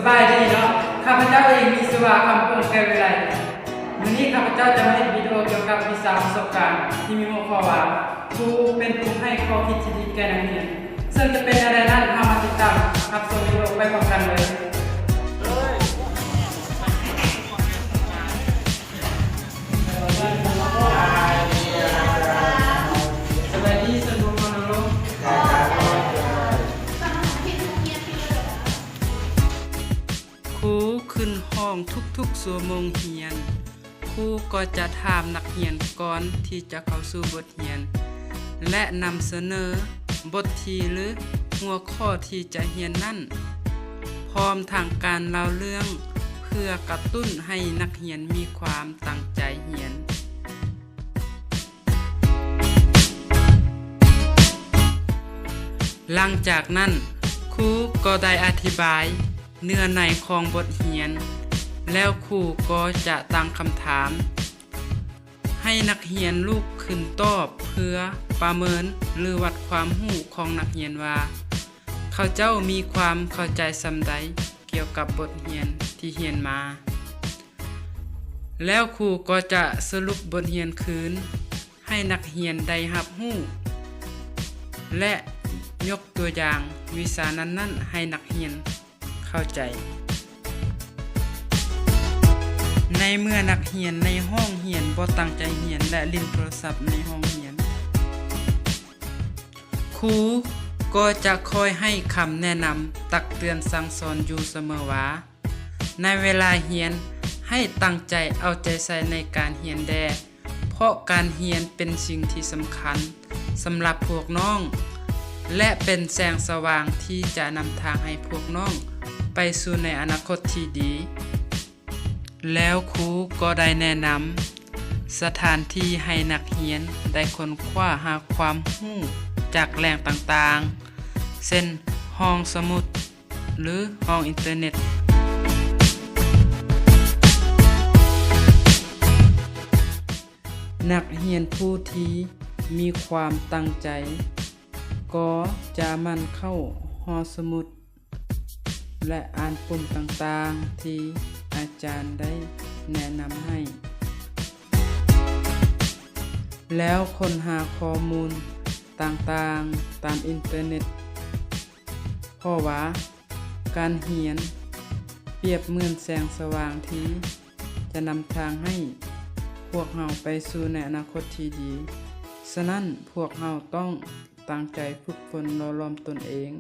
บายดีเนาะข้าพเจ้าเองมีชื่อว่าคำพงษ์แก้ววิไลวันนี้ข้าพเจ้าจะมาเล่นวิดีโอเกี่ยวกับวิชาประสบการณ์ที่มีหัวข้อว่าครูเป็นผู้ให้ข้อคิดที่ดีแก่นักเรียนซึ่งจะเป็นอะไรนั้นเรามาติดตามรับชมวิดีโอไปพร้อมกันเลยสวัสดีสนุกมากเลยครูขึ้นห้องทุกๆชั่วโมงเรียนครูก็จะถามนักเรียนก่อนที่จะเข้าสู่บทเรียนและนำเสนอบทที่หรือหัวข้อที่จะเรียนนั้นพร้อมทางการเล่าเรื่องเพื่อกระตุ้นให้นักเรียนมีความตั้งใจเรียนหลังจากนั้นครูก็ได้อธิบายเนื้อในของบทเรียนแล้วครูก็จะตั้งคำถามให้นักเรียนลุกขึ้นตอบเพื่อประเมินหรือวัดความรู้ของนักเรียนว่าเขาเจ้ามีความเข้าใจส่ำใดเกี่ยวกับบทเรียนที่เรียนมาแล้วครูก็จะสรุปบทเรียนคืนให้นักเรียนได้รับรู้และยกตัวอย่างวิชานั้นๆให้นักเรียนเข้าใจในเมื่อนักเรียนในห้องเรียนบ่ตั้งใจเรียนและเล่นโทรศัพท์ในห้องเรียนครูก็จะคอยให้คำแนะนำตักเตือนสั่งสอนอยู่เสมอว่าในเวลาเรียนให้ตั้งใจเอาใจใส่ในการเรียนแดเพราะการเรียนเป็นสิ่งที่สำคัญสำหรับพวกน้องและเป็นแสงสว่างที่จะนำทางให้พวกน้องไปสู่ในอนาคตที่ดีแล้วครูก็ได้แนะนำสถานที่ให้นักเรียนได้ค้นคว้าหาความรู้จากแหล่งต่างๆเช่นห้องสมุดหรือห้องอินเทอร์เน็ตนักเรียนผู้ที่มีความตั้งใจก็จะมันเข้าห้องสมุดและอ่านปุ่มต่างๆที่อาจารย์ได้แนะนำให้แล้วค้นหาข้อมูลต่างๆตามอินเทอร์เน็ตเพราะว่าการเรียนเปรียบเหมือนแสงสว่างที่จะนำทางให้พวกเราไปสู่ในอนาคตที่ดีฉะนั้นพวกเราต้องตั้งใจฝึกฝนรอล้อมตนเอง